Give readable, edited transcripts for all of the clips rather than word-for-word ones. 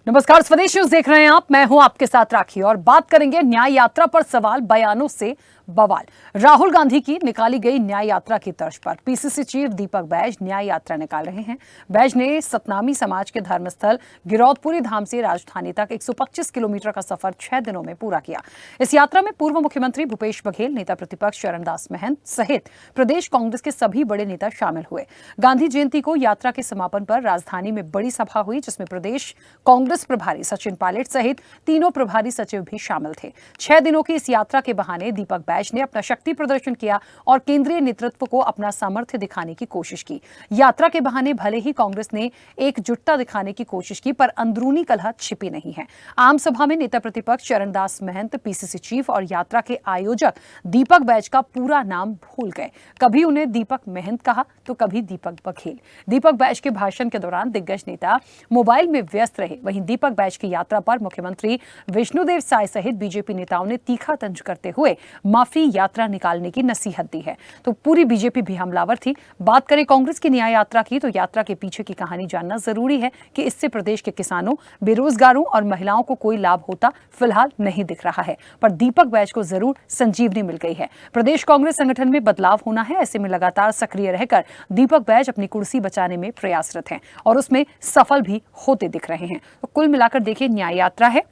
नमस्कार, स्वदेश न्यूज देख रहे हैं आप। मैं हूं आपके साथ राखी और बात करेंगे न्याय यात्रा पर सवाल, बयानों से बवाल। राहुल गांधी की निकाली गई न्याय यात्रा की तर्ज पर पीसीसी चीफ दीपक बैज न्याय यात्रा निकाल रहे हैं। बैज ने सतनामी समाज के धर्मस्थल गिरौदपुरी धाम से राजधानी तक 125 किलोमीटर का सफर 6 दिनों में पूरा किया। इस यात्रा में पूर्व मुख्यमंत्री भूपेश बघेल, नेता प्रतिपक्ष चरणदास महंत सहित प्रदेश कांग्रेस के सभी बड़े नेता शामिल हुए। गांधी जयंती को यात्रा के समापन पर राजधानी में बड़ी सभा हुई, जिसमें प्रदेश कांग्रेस प्रभारी सचिन पायलट सहित तीनों प्रभारी सचिव भी शामिल थे। 6 दिनों की इस यात्रा के बहाने दीपक बैज ने अपना शक्ति प्रदर्शन किया और केंद्रीय नेतृत्व को अपना सामर्थ्य दिखाने की कोशिश की। यात्रा के बहाने भले ही कांग्रेस ने एकजुटता दिखाने की कोशिश की, पर अंदरूनी कलह छिपी नहीं है। आम सभा में नेता प्रतिपक्ष चरणदास महंत, पीसीसी चीफ और यात्रा के आयोजक दीपक बैज का पूरा नाम भूल गए। कभी उन्हें दीपक महंत कहा तो कभी दीपक बघेल। दीपक बैज के भाषण के दौरान दिग्गज नेता मोबाइल में व्यस्त रहे। वहीं दीपक बैज की यात्रा पर मुख्यमंत्री विष्णुदेव साय सहित बीजेपी नेताओं ने तीखा तंज करते हुए माफी यात्रा निकालने की नसीहत दी है। तो पूरी बीजेपी भी हमलावर थी। बात करें कांग्रेस की न्याय यात्रा की, तो यात्रा के पीछे की कहानी जानना जरूरी है कि इससे प्रदेश के किसानों, बेरोजगारों और महिलाओं को कोई लाभ होता फिलहाल नहीं दिख रहा है, पर दीपक बैज को जरूर संजीवनी मिल गई है। प्रदेश कांग्रेस संगठन में बदलाव होना है, ऐसे में लगातार सक्रिय रहकर दीपक बैज अपनी कुर्सी बचाने में प्रयासरत हैं और उसमें सफल भी होते दिख रहे हैं। तो कुल मिलाकर देखिए, न्याय यात्रा है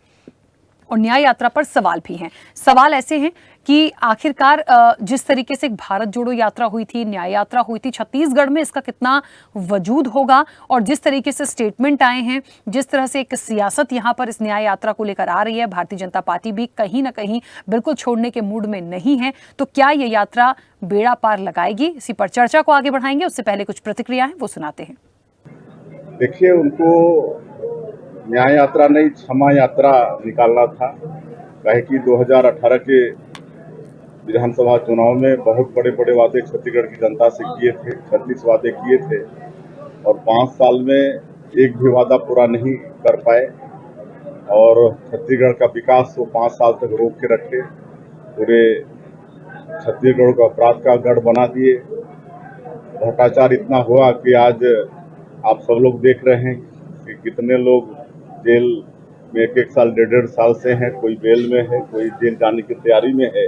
और न्याय यात्रा पर सवाल भी हैं। सवाल ऐसे हैं कि आखिरकार जिस तरीके से भारत जोड़ो यात्रा हुई थी, न्याय यात्रा हुई थी, छत्तीसगढ़ में इसका कितना वजूद होगा, और जिस तरीके से स्टेटमेंट आए हैं, जिस तरह से एक सियासत यहाँ पर इस न्याय यात्रा को लेकर आ रही है, भारतीय जनता पार्टी भी कहीं ना कहीं बिल्कुल छोड़ने के मूड में नहीं है। तो क्या ये यात्रा बेड़ा पार लगाएगी? इसी पर चर्चा को आगे बढ़ाएंगे। उससे पहले कुछ प्रतिक्रिया है, वो सुनाते हैं। देखिए, उनको न्याय यात्रा नहीं, क्षमा यात्रा निकालना था। कहे कि 2018 के विधानसभा चुनाव में बहुत बड़े बड़े वादे छत्तीसगढ़ की जनता से किए थे, 36 वादे किए थे और 5 साल में एक भी वादा पूरा नहीं कर पाए और छत्तीसगढ़ का विकास वो 5 साल तक रोक के रखे। पूरे छत्तीसगढ़ को अपराध का गढ़ बना दिए। भ्रष्टाचार इतना हुआ कि आज आप सब लोग देख रहे हैं कि कितने लोग जेल में 1-1 साल, 1.5 साल से हैं, कोई बेल में है, कोई जेल जाने की तैयारी में है।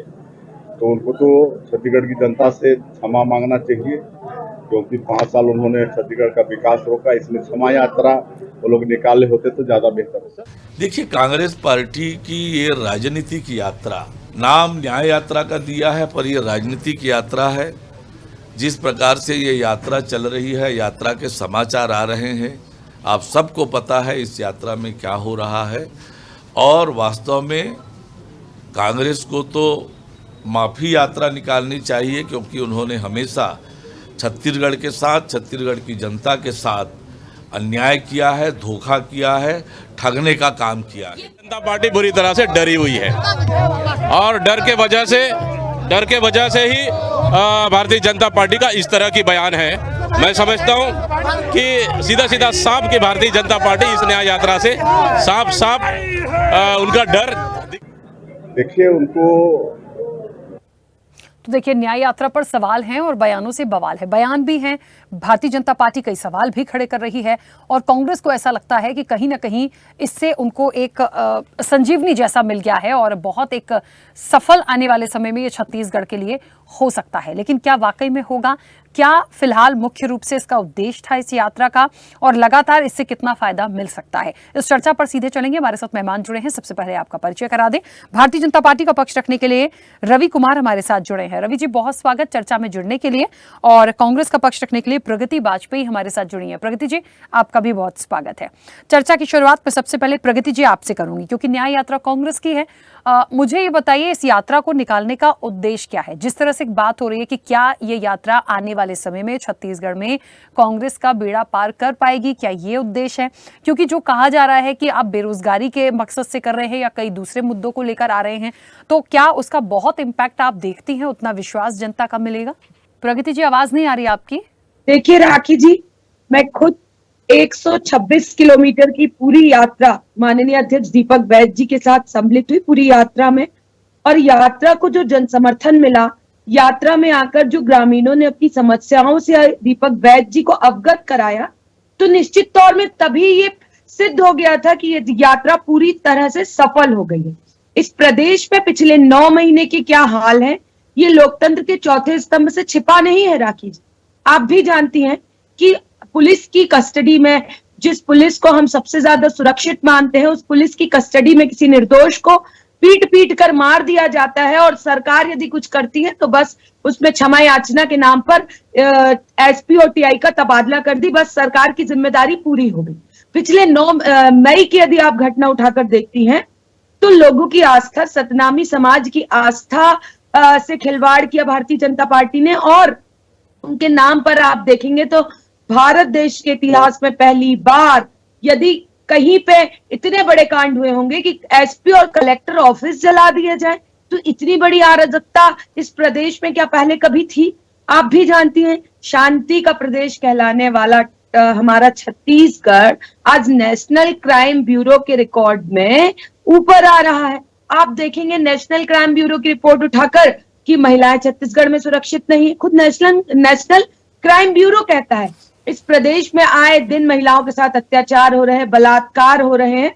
तो उनको तो छत्तीसगढ़ की जनता से क्षमा मांगना चाहिए, क्योंकि 5 साल उन्होंने छत्तीसगढ़ का विकास रोका। इसमें क्षमा यात्रा वो लोग निकाले होते तो ज्यादा बेहतर होता। देखिए, कांग्रेस पार्टी की ये राजनीति की यात्रा, नाम न्याय यात्रा का दिया है, पर ये राजनीति की यात्रा है। जिस प्रकार से ये यात्रा चल रही है, यात्रा के समाचार आ रहे हैं, आप सबको पता है इस यात्रा में क्या हो रहा है। और वास्तव में कांग्रेस को तो माफ़ी यात्रा निकालनी चाहिए, क्योंकि उन्होंने हमेशा छत्तीसगढ़ के साथ, छत्तीसगढ़ की जनता के साथ अन्याय किया है, धोखा किया है, ठगने का काम किया है। जनता पार्टी बुरी तरह से डरी हुई है और डर के वजह से ही भारतीय जनता पार्टी का इस तरह की बयान है। मैं समझता हूं कि सीधा साफ की भारतीय जनता पार्टी इस न्याय यात्रा से साफ उनका डर। देखिए, उनको तो देखिए, न्याय यात्रा पर सवाल हैं और बयानों से बवाल है। बयान भी हैं, भारतीय जनता पार्टी कई सवाल भी खड़े कर रही है और कांग्रेस को ऐसा लगता है कि कहीं ना कहीं इससे उनको एक संजीवनी जैसा मिल गया है और बहुत एक सफल आने वाले समय में ये छत्तीसगढ़ के लिए हो सकता है। लेकिन क्या वाकई में होगा? क्या फिलहाल मुख्य रूप से इसका उद्देश्य था इस यात्रा का, और लगातार इससे कितना फायदा मिल सकता है? इस चर्चा पर सीधे चलेंगे। हमारे साथ मेहमान जुड़े हैं। सबसे पहले आपका परिचय करा दें। भारतीय जनता पार्टी का पक्ष रखने के लिए रवि कुमार हमारे साथ जुड़े हैं। रवि जी, बहुत स्वागत चर्चा में जुड़ने के लिए। और कांग्रेस का पक्ष रखने के लिए प्रगति वाजपेयी हमारे साथ जुड़ी है। प्रगति जी, आपका भी बहुत स्वागत है। चर्चा की शुरुआत में सबसे पहले प्रगति जी आपसे करूंगी, क्योंकि न्याय यात्रा कांग्रेस की है। मुझे ये बताइए, इस यात्रा को निकालने का उद्देश्य क्या है? जिस तरह से बात हो रही है कि क्या ये यात्रा आने वाले समय में छत्तीसगढ़ में कांग्रेस का बेड़ा पार कर पाएगी, क्या ये उद्देश्य है? क्योंकि जो कहा जा रहा है कि आप बेरोजगारी के मकसद से कर रहे हैं या कई दूसरे मुद्दों को लेकर आ रहे हैं, तो क्या उसका बहुत इम्पैक्ट आप देखती हैं, उतना विश्वास जनता का मिलेगा? प्रगति जी, आवाज नहीं आ रही आपकी। देखिए राखी जी, मैं खुद 126 किलोमीटर की पूरी यात्रा माननीय अध्यक्ष दीपक बैज जी के साथ सम्मिलित हुई पूरी यात्रा में, और यात्रा को जो जन समर्थन मिला, यात्रा में आकर जो ग्रामीणों ने अपनी समस्याओं से दीपक बैज जी को अवगत कराया, तो निश्चित तौर में तभी ये सिद्ध हो गया था कि ये यात्रा पूरी तरह से सफल हो गई है। इस प्रदेश में पिछले 9 महीने के क्या हाल है, ये लोकतंत्र के चौथे स्तंभ से छिपा नहीं है राखी जी। आप भी जानती हैं कि पुलिस की कस्टडी में, जिस पुलिस को हम सबसे ज्यादा सुरक्षित मानते हैं, उस पुलिस की कस्टडी में किसी निर्दोष को पीट पीट कर मार दिया जाता है, और सरकार यदि कुछ करती है तो बस उसमें क्षमा याचना के नाम पर एसपी और टीआई का तबादला कर दी, बस सरकार की जिम्मेदारी पूरी हो गई। पिछले 9 मई की यदि आप घटना उठाकर देखती हैं तो लोगों की आस्था, सतनामी समाज की आस्था से खिलवाड़ किया भारतीय जनता पार्टी ने, और उनके नाम पर आप देखेंगे तो भारत देश के इतिहास में पहली बार यदि कहीं पे इतने बड़े कांड हुए होंगे कि एसपी और कलेक्टर ऑफिस जला दिए जाए, तो इतनी बड़ी अराजकता इस प्रदेश में क्या पहले कभी थी? आप भी जानती हैं, शांति का प्रदेश कहलाने वाला हमारा छत्तीसगढ़ आज नेशनल क्राइम ब्यूरो के रिकॉर्ड में ऊपर आ रहा है। आप देखेंगे नेशनल क्राइम ब्यूरो की रिपोर्ट उठाकर कि महिलाएं छत्तीसगढ़ में सुरक्षित नहीं है। खुद नेशनल क्राइम ब्यूरो कहता है इस प्रदेश में आए दिन महिलाओं के साथ अत्याचार हो रहे हैं, बलात्कार हो रहे हैं।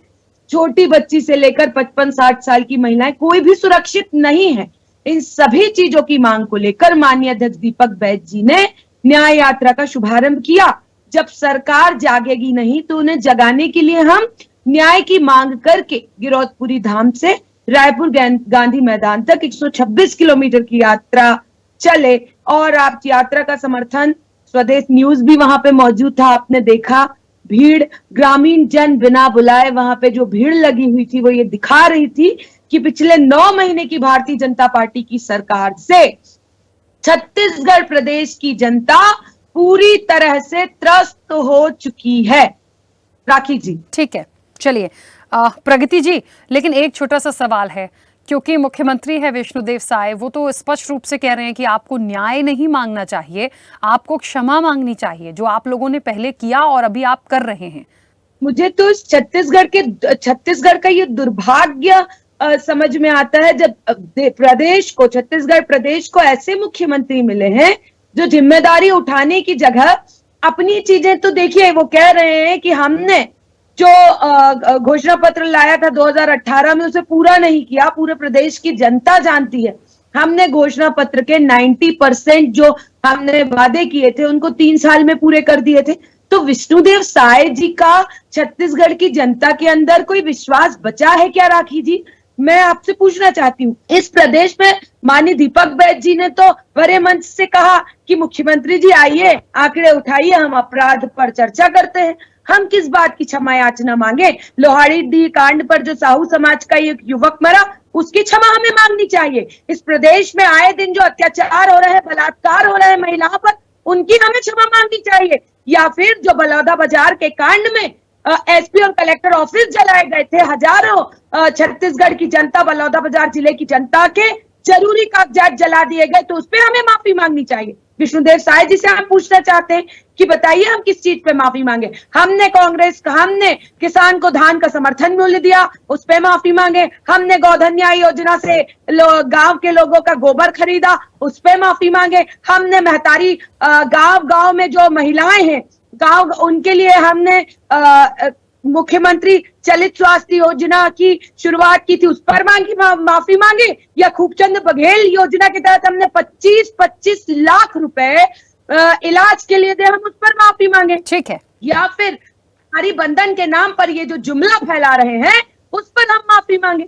छोटी बच्ची से लेकर 55-60 साल की महिलाएं, कोई भी सुरक्षित नहीं है। इन सभी चीजों की मांग को लेकर माननीय अध्यक्ष दीपक बैज जी ने न्याय यात्रा का शुभारंभ किया। जब सरकार जागेगी नहीं तो उन्हें जगाने के लिए हम न्याय की मांग करके गिरौदपुरी धाम से रायपुर गांधी मैदान तक 126 किलोमीटर की यात्रा चले। और आप यात्रा का समर्थन, स्वदेश न्यूज भी वहां पे मौजूद था, आपने देखा भीड़, ग्रामीण जन बिना बुलाए वहां पे जो भीड़ लगी हुई थी वो ये दिखा रही थी कि पिछले 9 महीने की भारतीय जनता पार्टी की सरकार से छत्तीसगढ़ प्रदेश की जनता पूरी तरह से त्रस्त हो चुकी है। राखी जी, ठीक है, चलिए प्रगति जी, लेकिन एक छोटा सा सवाल है, क्योंकि मुख्यमंत्री है विष्णुदेव साय, वो तो स्पष्ट रूप से कह रहे हैं कि आपको न्याय नहीं मांगना चाहिए, आपको क्षमा मांगनी चाहिए, जो आप लोगों ने पहले किया और अभी आप कर रहे हैं। मुझे तो इस छत्तीसगढ़ का ये दुर्भाग्य समझ में आता है जब छत्तीसगढ़ प्रदेश को ऐसे मुख्यमंत्री मिले हैं जो जिम्मेदारी उठाने की जगह अपनी चीजें, तो देखिए वो कह रहे हैं कि हमने जो घोषणा पत्र लाया था 2018 में उसे पूरा नहीं किया। पूरे प्रदेश की जनता जानती है हमने घोषणा पत्र के 90% जो हमने वादे किए थे उनको 3 साल में पूरे कर दिए थे। तो विष्णुदेव साय जी का छत्तीसगढ़ की जनता के अंदर कोई विश्वास बचा है क्या? राखी जी, मैं आपसे पूछना चाहती हूँ, इस प्रदेश में माननीय दीपक बैज जी ने तो बड़े मंच से कहा कि मुख्यमंत्री जी आइए, आंकड़े उठाइए, हम अपराध पर चर्चा करते हैं। हम किस बात की क्षमा याचना मांगे? लोहाड़ी कांड पर जो साहू समाज का एक युवक मरा, उसकी क्षमा हमें मांगनी चाहिए। इस प्रदेश में आए दिन जो अत्याचार हो रहे हैं, बलात्कार हो रहे हैं महिलाओं पर, उनकी हमें क्षमा मांगनी चाहिए। या फिर जो बलौदा बाजार के कांड में एसपी और कलेक्टर ऑफिस जलाए गए थे, हजारों छत्तीसगढ़ की जनता, बलौदा बाजार जिले की जनता के जरूरी कागजात जला दिए गए, तो उस पर हमें माफी मांगनी चाहिए। विष्णुदेव साय जी से हम पूछना चाहते हैं कि बताइए हम किस चीज पे माफी मांगे? हमने किसान को धान का समर्थन मूल्य दिया, उस पे माफी मांगे। हमने गोधन न्याय योजना से गांव के लोगों का गोबर खरीदा, उस पे माफी मांगे। हमने महतारी गांव में जो महिलाएं हैं, उनके लिए हमने मुख्यमंत्री चलित स्वास्थ्य योजना की शुरुआत की थी, उस पर माफी मांगे। या खूबचंद बघेल योजना के तहत हमने 25 लाख रुपए इलाज के लिए दे, हम उस पर माफी मांगे। ठीक है। या फिर हमारी बंधन के नाम पर ये जो जुमला फैला रहे हैं उस पर हम माफी मांगे।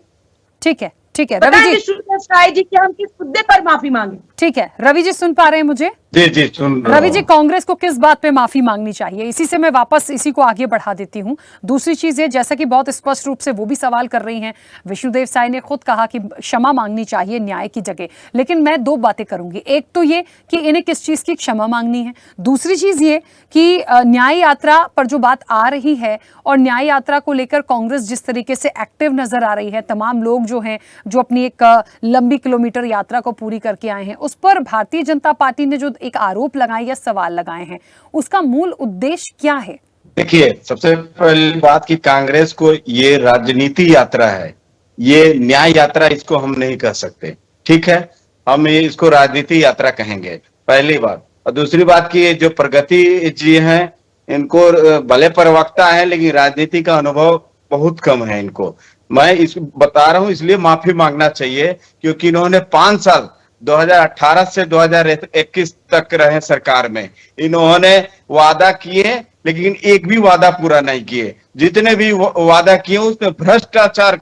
ठीक है, ठीक है रवि जी, साय जी कि हम किस मुद्दे पर माफी मांगे? ठीक है, रवि जी सुन पा रहे हैं मुझे? जी सुन रहा रवि जी, कांग्रेस को किस बात पे माफी मांगनी चाहिए? इसी से मैं वापस इसी को आगे बढ़ा देती हूँ। दूसरी चीज है, जैसा कि बहुत स्पष्ट रूप से वो भी सवाल कर रही हैं, विष्णुदेव साय ने खुद कहा कि क्षमा मांगनी चाहिए न्याय की जगह, लेकिन मैं 2 बातें करूंगी। एक तो ये कि इन्हें किस चीज की क्षमा मांगनी है, दूसरी चीज ये कि न्याय यात्रा पर जो बात आ रही है और न्याय यात्रा को लेकर कांग्रेस जिस तरीके से एक्टिव नजर आ रही है, तमाम लोग जो हैं जो अपनी एक लंबी किलोमीटर यात्रा को पूरी करके आए हैं, उस पर भारतीय जनता पार्टी ने जो एक आरोप लगाए या सवाल लगाए हैं, उसका मूल उद्देश्य क्या है? देखिए, सबसे पहली बात कि कांग्रेस को ये राजनीति यात्रा है, ये न्याय यात्रा इसको हम नहीं कह सकते। ठीक है, हम इसको राजनीति यात्रा कहेंगे, पहली बात। और दूसरी बात कि जो प्रगति जी हैं इनको भले प्रवक्ता है लेकिन राजनीति का अनुभव बहुत कम है इनको। मैं इस बता रहा हूं इसलिए माफी मांगना चाहिए क्योंकि इन्होंने 5 साल 2018 से 2021 तक रहे सरकार में। इन्होंने वादा किए लेकिन एक भी वादा पूरा नहीं किए। जितने भी वादा किए उसमें भ्रष्टाचार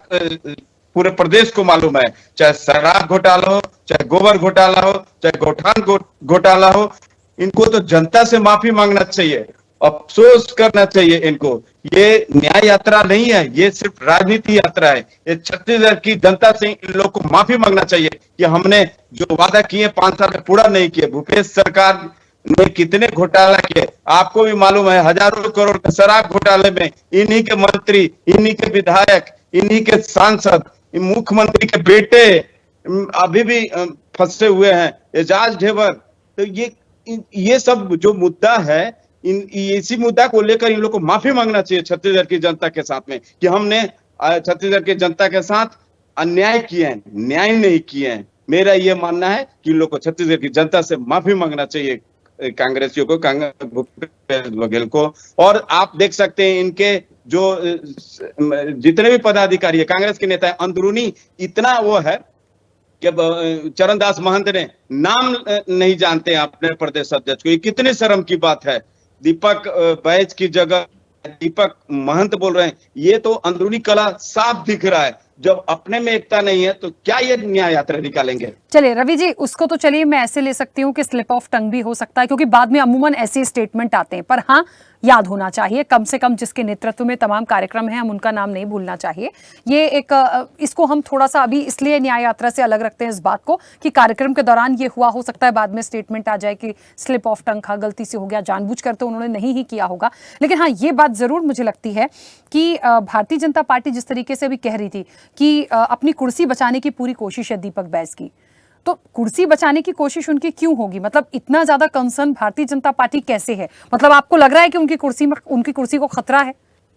पूरे प्रदेश को मालूम है, चाहे शराब घोटाला हो, चाहे गोबर घोटाला हो, चाहे गौठान घोटाला हो। इनको तो जनता से माफी मांगना चाहिए, अफसोस करना चाहिए इनको। ये न्याय यात्रा नहीं है, ये सिर्फ राजनीति यात्रा है। ये छत्तीसगढ़ की जनता से इन लोग को माफी मांगना चाहिए कि हमने जो वादा किए 5 साल में पूरा नहीं किए। भूपेश सरकार ने कितने घोटाला किए आपको भी मालूम है। हजारों करोड़ के शराब घोटाले में इन्हीं के मंत्री, इन्हीं के विधायक, इन्हीं के सांसद, मुख्यमंत्री के बेटे अभी भी फंसे हुए हैं, एजाज ढेबर। तो ये सब जो मुद्दा है, इसी मुद्दा को लेकर इन लोग को माफी मांगना चाहिए छत्तीसगढ़ की जनता के साथ में कि हमने छत्तीसगढ़ की जनता के साथ अन्याय किए हैं, न्याय नहीं किए हैं। मेरा ये मानना है कि इन लोग को छत्तीसगढ़ की जनता से माफी मांगना चाहिए, कांग्रेसियों को, भूपेश बघेल को। और आप देख सकते हैं इनके जो जितने भी पदाधिकारी है, कांग्रेस के नेता है, अंदरूनी इतना वो है कि चरणदास महंत ने नाम नहीं जानते अपने प्रदेश अध्यक्ष को। ये कितनी शर्म की बात है। दीपक बैज की जगह दीपक महंत बोल रहे हैं। ये तो अंदरूनी कला साफ दिख रहा है। जब अपने में एकता नहीं है तो क्या ये न्याय यात्रा निकालेंगे? चलिए रवि जी, उसको तो चलिए मैं ऐसे ले सकती हूँ कि स्लिप ऑफ टंग भी हो सकता है, क्योंकि बाद में अमूमन ऐसे स्टेटमेंट आते हैं। पर हाँ, याद होना चाहिए कम से कम जिसके नेतृत्व में तमाम कार्यक्रम हैं, हम उनका नाम नहीं भूलना चाहिए। ये एक इसको हम थोड़ा सा अभी इसलिए न्याय यात्रा से अलग रखते हैं इस बात को कि कार्यक्रम के दौरान ये हुआ, हो सकता है बाद में स्टेटमेंट आ जाए कि स्लिप ऑफ टंग था, गलती से हो गया, जानबूझकर तो उन्होंने नहीं ही किया होगा। लेकिन हाँ, ये बात जरूर मुझे लगती है कि भारतीय जनता पार्टी जिस तरीके से अभी कह रही थी कि अपनी कुर्सी बचाने की पूरी कोशिश है दीपक बैज की, तो कुर्सी बचाने की कोशिश उनकी क्यों होगी? मतलब इतना ज्यादा कंसर्न भारतीय जनता पार्टी कैसे है? मतलब आपको लग रहा है कि उनकी कुर्सी को खतरा है?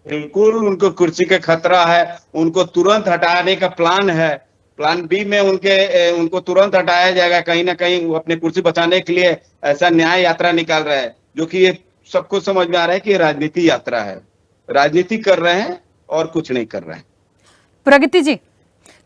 बिल्कुल उनको कुर्सी का खतरा है। उनको तुरंत हटाने का प्लान है। प्लान बी में उनको तुरंत हटाया जाएगा। कहीं ना कहीं वो अपनी कुर्सी बचाने के लिए ऐसा न्याय यात्रा निकाल रहा है, जो कि ये सबको समझ में आ रहा है कि ये राजनीति यात्रा है। राजनीति कर रहे हैं और कुछ नहीं कर रहे हैं। प्रगति जी,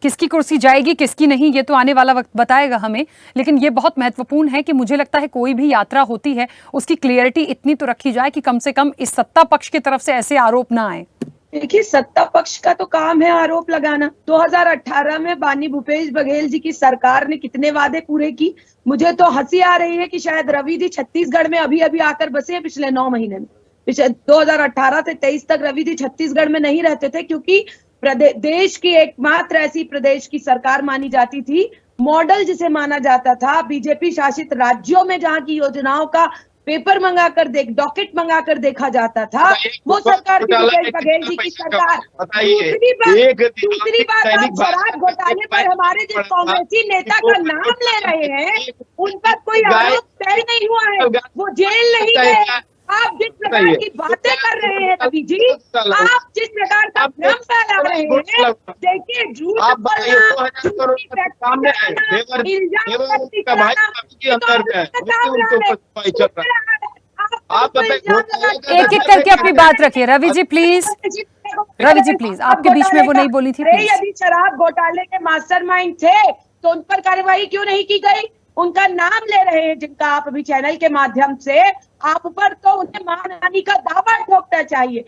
किसकी कुर्सी जाएगी किसकी नहीं, ये तो आने वाला वक्त बताएगा हमें। लेकिन ये बहुत महत्वपूर्ण है कि मुझे लगता है कोई भी यात्रा होती है उसकी क्लियरिटी इतनी तो रखी जाए कि कम से कम इस सत्ता पक्ष की तरफ से ऐसे आरोप ना आए। देखिए, सत्ता पक्ष का तो काम है आरोप लगाना। 2018 में बानी भूपेश बघेल जी की सरकार ने कितने वादे पूरे की। मुझे तो हंसी आ रही है कि शायद रवि जी छत्तीसगढ़ में अभी अभी आकर बसे हैं पिछले 9 महीने में। 2018 से 23 तक रवि जी छत्तीसगढ़ में नहीं रहते थे, क्योंकि देश की एकमात्र ऐसी प्रदेश की सरकार मानी जाती थी, मॉडल जिसे माना जाता था बीजेपी शासित राज्यों में, जहां की योजनाओं का पेपर मंगाकर डॉकेट मंगाकर देखा जाता था, वो सरकार थी भूपेश बघेल जी की सरकार। दूसरी बात आप शराब घोटाले पर हमारे जिस कांग्रेसी नेता का नाम ले रहे हैं, उन पर कोई आरोप तय नहीं हुआ है, वो जेल नहीं गए। आप जिस प्रकार की बातें कर रहे हैं रवि जी, आप जिस प्रकार का भ्रम फैला रहे हैं, देखिए झूठ एक एक करके अपनी बात रखिए। रवि जी प्लीज, रवि जी प्लीज, आपके बीच में वो नहीं बोली थी। यदि शराब घोटाले के मास्टरमाइंड थे तो उन पर कार्रवाई क्यों नहीं की गई? उनका नाम ले रहे हैं जिनका आप अभी चैनल के माध्यम से, आप पर तो उन्हें मानहानि का दावा ठोकना चाहिए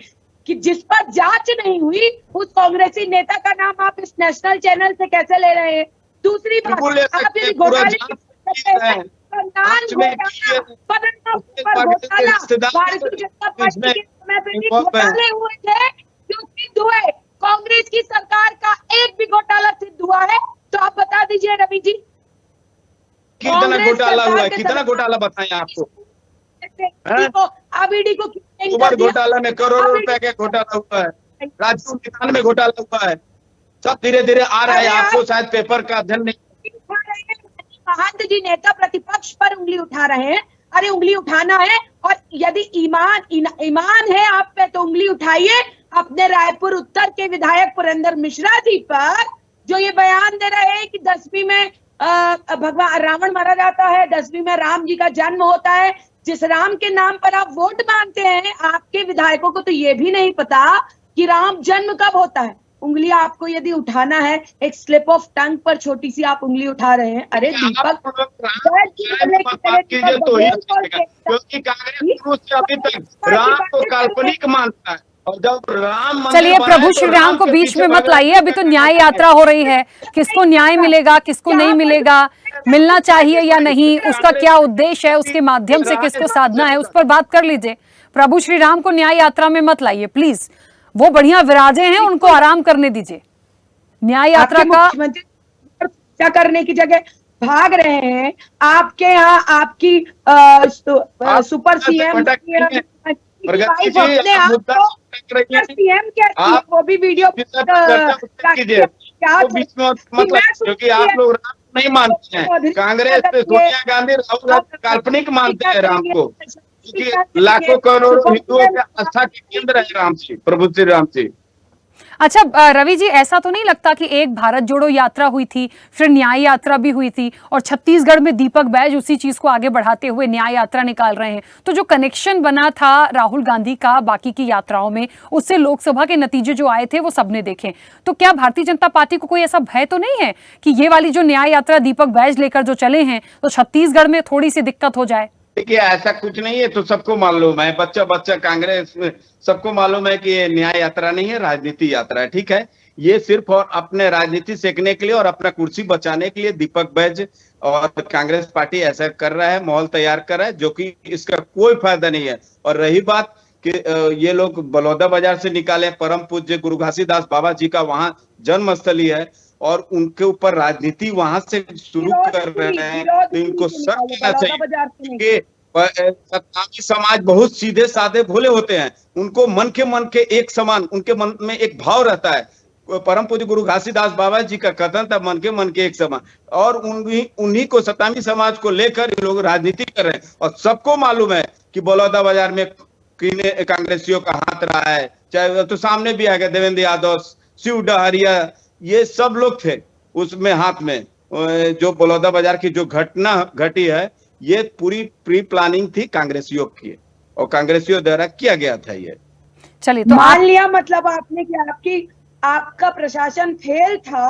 कि जिस पर जांच नहीं हुई उस कांग्रेसी नेता का नाम आप इस नेशनल चैनल से कैसे ले रहे हैं? दूसरी बात, आप इस घोटाले भारतीय जनता पार्टी के समय पर घोटाले हुए थे जो सिद्ध हुए, कांग्रेस की सरकार का एक भी घोटाला सिद्ध हुआ है तो आप बता दीजिए रवि जी। कितना घोटाला हुआ है? कितना घोटाला बताएं आपको? आबीडी को गोबर घोटाला में करोड़ों रुपए का घोटाला हुआ है, राज्य किसान में घोटाला हुआ है। सब धीरे धीरे आ रहा है। आपको शायद पेपर का अध्ययन नहीं। महंत जी नेता प्रतिपक्ष पर उंगली उठा रहे हैं। अरे उंगली उठाना है, और यदि ईमान है आप पे तो उंगली उठाइए अपने रायपुर उत्तर के विधायक पुरेंद्र मिश्रा जी पर, जो ये बयान दे रहे हैं कि 10वीं में भगवान रावण मारा जाता है, 10वीं में राम जी का जन्म होता है, जिस राम के नाम पर आप वोट मांगते हैं, आपके विधायकों को तो ये भी नहीं पता कि राम जन्म कब होता है। उंगली आपको यदि उठाना है, एक स्लिप ऑफ टंग पर छोटी सी आप उंगली उठा रहे हैं। अरे दीपक, क्योंकि कांग्रेस अभी तक राम को काल्पनिक मानता है, और जब राम चलिए प्रभु श्री राम को बीच में मत लाइए, अभी तो न्याय यात्रा हो रही है। किसको न्याय मिलेगा, किसको नहीं मिलेगा, मिलना चाहिए या नहीं, उसका क्या उद्देश्य है, उसके माध्यम से किसको साधना है, उस पर बात कर लीजिए। प्रभु श्री राम को न्याय यात्रा में मत लाइए प्लीज, वो बढ़िया विराजे हैं, उनको आराम करने दीजिए। न्याय यात्रा का क्या करने की जगह भाग रहे हैं। आपके यहाँ आपकी सुपर सीएम अपने आप को सीएम कहती है, वो भी वीडियो क्योंकि आप लोग राम नहीं मानते हैं। कांग्रेस सोनिया गांधी राहुल गांधी काल्पनिक मानते हैं राम को, क्योंकि लाखों करोड़ों हिंदुओं के आस्था के केंद्र है राम जी, प्रभु श्री राम जी। अच्छा रवि जी, ऐसा तो नहीं लगता कि एक भारत जोड़ो यात्रा हुई थी, फिर न्याय यात्रा भी हुई थी, और छत्तीसगढ़ में दीपक बैज उसी चीज को आगे बढ़ाते हुए न्याय यात्रा निकाल रहे हैं, तो जो कनेक्शन बना था राहुल गांधी का बाकी की यात्राओं में, उससे लोकसभा के नतीजे जो आए थे वो सबने देखे। तो क्या भारतीय जनता पार्टी को कोई ऐसा भय तो नहीं है कि ये वाली जो न्याय यात्रा दीपक बैज लेकर जो चले हैं, तो छत्तीसगढ़ में थोड़ी सी दिक्कत हो जाए? देखिए, ऐसा कुछ नहीं है, तो सबको मालूम है, बच्चा बच्चा कांग्रेस में सबको मालूम है कि ये न्याय यात्रा नहीं है, राजनीति यात्रा है। ठीक है, ये सिर्फ और अपने राजनीति सेकने के लिए और अपना कुर्सी बचाने के लिए दीपक बैज और कांग्रेस पार्टी ऐसा कर रहा है, माहौल तैयार कर रहा है, जो कि इसका कोई फायदा नहीं है। और रही बात कि ये लोग बलौदाबाजार से निकाले, परम पूज्य गुरु घासीदास बाबा जी का वहां जन्म स्थली है, और उनके ऊपर राजनीति वहां से शुरू कर रहे हैं, तो इनको शर्म लेना चाहिए कि सत्तावी समाज बहुत सीधे साधे भोले होते हैं, उनको मन के एक समान, उनके मन में एक भाव रहता है। परम पूज्य गुरु घासीदास बाबा जी का कथन था, मन के एक समान, और उन्हीं को सत्तावी समाज को लेकर लोग राजनीति कर रहे हैं। और सबको मालूम है कि बलौदाबाजार में कांग्रेसियों का हाथ रहा है, चाहे तो सामने भी आ गया देवेंद्र यादव, शिव डहरिया, ये सब लोग थे उसमें हाथ में। जो बलौदाबाजार की जो घटना घटी है, ये पूरी प्री प्लानिंग थी कांग्रेसियों की, और कांग्रेसियों द्वारा किया गया था ये। चलिए, तो मान लिया मतलब आपने कि आपका प्रशासन फेल था,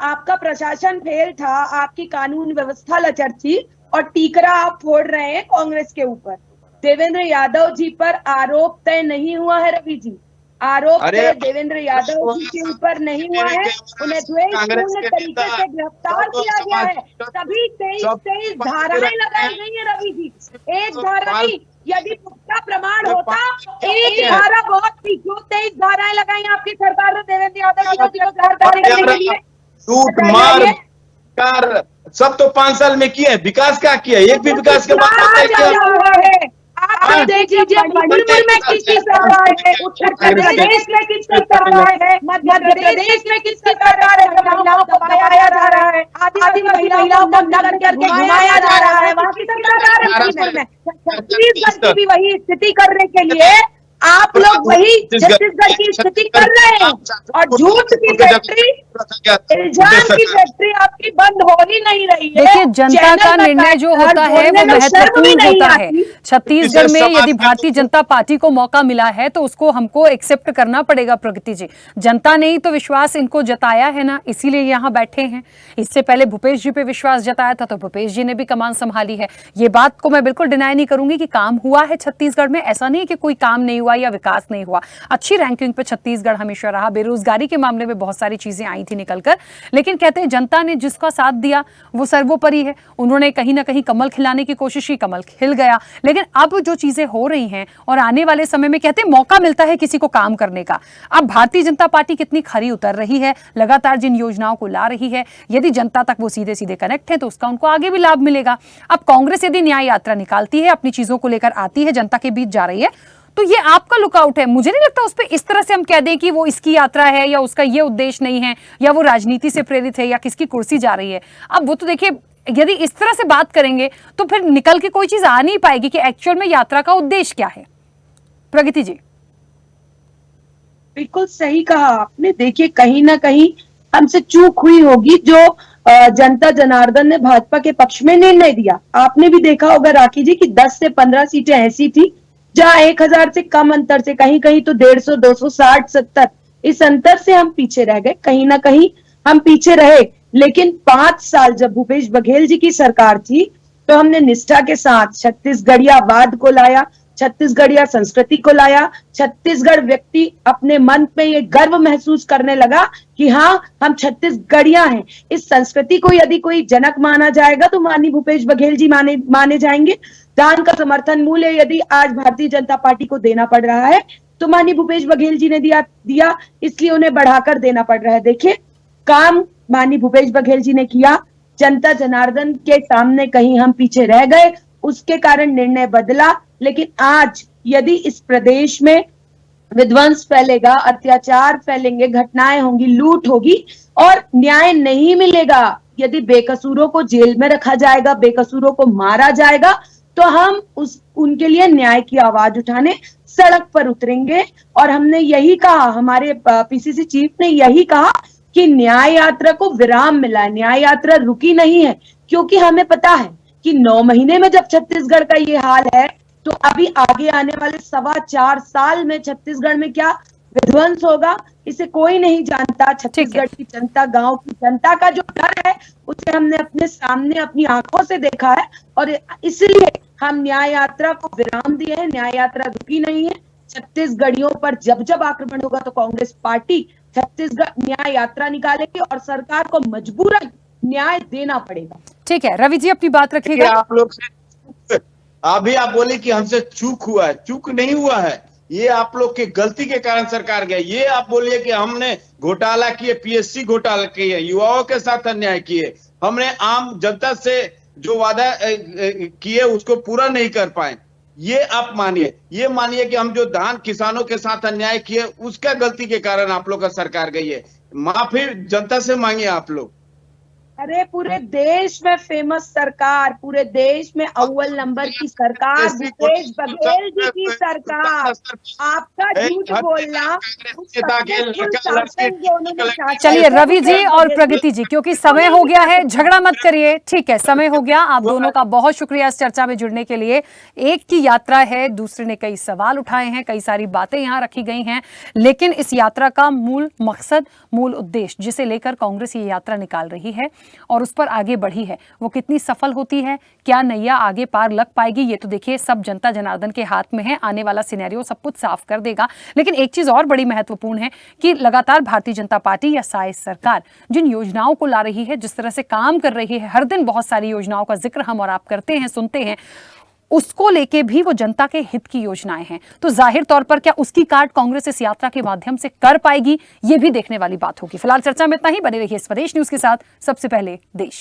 आपका प्रशासन फेल था, आपकी कानून व्यवस्था लचर थी, और टीकरा आप फोड़ रहे हैं कांग्रेस के ऊपर। देवेंद्र यादव जी पर आरोप तय नहीं हुआ है रवि जी, आरोप देवेंद्र यादव जी के ऊपर नहीं हुआ है, उन्हें द्वेषपूर्ण तरीके से गिरफ्तार किया गया है। सभी 23 धाराएं लगाई गई है रवि जी, एक धारा नहीं। यदि पुख्ता प्रमाण होता, एक धारा बहुत थी, जो 23 धाराएं लगाई आपकी सरकार ने देवेंद्र यादव जी को गिरफ्तार करने के लिए। लूट मार सब तो 5 साल में किए, विकास क्या किया? एक भी विकास के बाद आप देख लीजिए, मणिपुर में किसकी सरकार है, उत्तर प्रदेश में किसकी सरकार है, मध्य प्रदेश में किसकी सरकार है, महिलाओं को दबाया जा रहा है, आदिवासी महिलाओं को नगर करके घुमाया जा रहा है, वहाँ की सरकार है मणिपुर में। छत्तीसगढ़ की भी वही स्थिति करने के लिए आप लोग वही छत्तीसगढ़ की स्थिति कर रहे हैं, और झूठ की फैक्ट्री, इल्जाम की फैक्ट्री आपकी बंद हो ही नहीं रही है। देखिए, जनता का निर्णय जो होता है वो महत्वपूर्ण होता है। छत्तीसगढ़ में यदि भारतीय जनता पार्टी को मौका मिला है, तो उसको हमको एक्सेप्ट करना पड़ेगा। प्रगति जी, जनता ने ही तो विश्वास इनको जताया है ना, इसीलिए यहाँ बैठे हैं। इससे पहले भूपेश जी पे विश्वास जताया था, तो भूपेश जी ने भी कमान संभाली है। ये बात को मैं बिल्कुल डिनाई नहीं करूंगी कि काम हुआ है छत्तीसगढ़ में, ऐसा नहीं कि कोई काम नहीं हुआ या विकास नहीं हुआ। अच्छी रैंकिंग पे छत्तीसगढ़ हमेशा रहा, बेरोजगारी के मामले में बहुत सारी चीजें आई थी निकलकर, लेकिन कहते हैं जनता ने जिसका साथ दिया वो सर्वोपरि है। उन्होंने कहीं ना कहीं कमल खिलाने की कोशिश की, कमल खिल गया। लेकिन अब जो चीजें हो रही हैं, और आने वाले समय में कहते हैं मौका मिलता है किसी को काम करने का। अब भारतीय जनता पार्टी कितनी खरी उतर रही है, लगातार जिन योजनाओं को ला रही है, यदि जनता तक वो सीधे सीधे कनेक्ट है, तो उसका उनको आगे भी लाभ मिलेगा। अब कांग्रेस यदि न्याय यात्रा निकालती है, अपनी चीजों को लेकर आती है, जनता के बीच जा रही है, तो ये आपका लुकआउट है। मुझे नहीं लगता उस पर इस तरह से हम कह दें कि वो इसकी यात्रा है, या उसका ये उद्देश्य नहीं है, या वो राजनीति से प्रेरित है, या किसकी कुर्सी जा रही है। अब वो तो देखिए, यदि इस तरह से बात करेंगे तो फिर निकल के कोई चीज आ नहीं पाएगी कि एक्चुअल में यात्रा का उद्देश्य क्या है। प्रगति जी, बिल्कुल सही कहा आपने। देखिए, कहीं ना कहीं हमसे चूक हुई होगी, जो जनता जनार्दन ने भाजपा के पक्ष में निर्णय दिया। आपने भी देखा होगा राखी जी कि 10 से 15 सीटें ऐसी थी जहां 1000 से कम अंतर से, कहीं कहीं तो 150, 200, 60, 70 इस अंतर से हम पीछे रह गए। कहीं ना कहीं हम पीछे रहे, लेकिन 5 साल जब भूपेश बघेल जी की सरकार थी तो हमने निष्ठा के साथ छत्तीसगढ़ियावाद को लाया, छत्तीसगढ़िया संस्कृति को लाया। छत्तीसगढ़ व्यक्ति अपने मन में ये गर्व महसूस करने लगा कि हाँ, हम छत्तीसगढ़िया हैं। इस संस्कृति को यदि कोई जनक माना जाएगा तो माननीय भूपेश बघेल जी माने जाएंगे। धान का समर्थन मूल्य यदि आज भारतीय जनता पार्टी को देना पड़ रहा है तो माननीय भूपेश बघेल जी ने दिया, इसलिए उन्हें बढ़ाकर देना पड़ रहा है। देखिए, काम माननीय भूपेश बघेल जी ने किया, जनता जनार्दन के सामने कहीं हम पीछे रह गए, उसके कारण निर्णय बदला। लेकिन आज यदि इस प्रदेश में विध्वंस फैलेगा, अत्याचार फैलेंगे, घटनाएं होंगी, लूट होगी और न्याय नहीं मिलेगा, यदि बेकसूरों को जेल में रखा जाएगा, बेकसूरों को मारा जाएगा, तो हम उनके लिए न्याय की आवाज उठाने सड़क पर उतरेंगे। और हमने यही कहा, हमारे पीसीसी चीफ ने यही कहा कि न्याय यात्रा को विराम मिला है, न्याय यात्रा रुकी नहीं है, क्योंकि हमें पता है कि 9 महीने में जब छत्तीसगढ़ का ये हाल है तो अभी आगे आने वाले 4.25 साल में छत्तीसगढ़ में क्या विध्वंस होगा, इसे कोई नहीं जानता। छत्तीसगढ़ की जनता, गांव की जनता का जो डर है उसे हमने अपने सामने अपनी आंखों से देखा है और इसलिए हम न्याय यात्रा को विराम दिए हैं। न्याय यात्रा रुकी नहीं है। छत्तीसगढ़ियों पर जब जब आक्रमण होगा तो कांग्रेस पार्टी छत्तीसगढ़ न्याय यात्रा निकालेगी और सरकार को मजबूरन न्याय देना पड़ेगा। ठीक है, रवि जी अपनी बात रखिएगा। आप लोग से अभी आप बोले कि हमसे चूक हुआ है, चूक नहीं हुआ है, ये आप लोग की गलती के कारण सरकार गए। ये आप बोलिए कि हमने घोटाला किए, पीएससी घोटाला किए, युवाओं के साथ अन्याय किए, हमने आम जनता से जो वादा किए उसको पूरा नहीं कर पाए, ये आप मानिए। ये मानिए कि हम जो धान किसानों के साथ अन्याय किए उसका गलती के कारण आप लोग का सरकार गई है। माफी जनता से मांगिए आप लोग। अरे पूरे देश में फेमस सरकार, पूरे देश में अव्वल नंबर की सरकार, भूपेश बघेल जी की सरकार। आपका झूठ बोलना, चलिए रवि जी और प्रगति जी, क्योंकि समय हो गया है, झगड़ा मत करिए। ठीक है, समय हो गया। आप दोनों का बहुत शुक्रिया इस चर्चा में जुड़ने के लिए। एक की यात्रा है, दूसरे ने कई सवाल उठाए हैं, कई सारी बातें यहाँ रखी गई हैं, लेकिन इस यात्रा का मूल मकसद, मूल उद्देश्य जिसे लेकर कांग्रेस ये यात्रा निकाल रही है और उस पर आगे बढ़ी है, वो कितनी सफल होती है, क्या नैया आगे पार लग पाएगी, ये तो देखिए सब जनता जनार्दन के हाथ में है। आने वाला सिनेरियो सब कुछ साफ कर देगा। लेकिन एक चीज और बड़ी महत्वपूर्ण है कि लगातार भारतीय जनता पार्टी या साइज सरकार जिन योजनाओं को ला रही है, जिस तरह से काम कर रही है, हर दिन बहुत सारी योजनाओं का जिक्र हम और आप करते हैं, सुनते हैं, उसको लेके भी वो जनता के हित की योजनाएं हैं। तो जाहिर तौर पर क्या उसकी काट कांग्रेस इस यात्रा के माध्यम से कर पाएगी, ये भी देखने वाली बात होगी। फिलहाल चर्चा में इतना ही। बने रहिए स्वदेश न्यूज के साथ। सबसे पहले देश।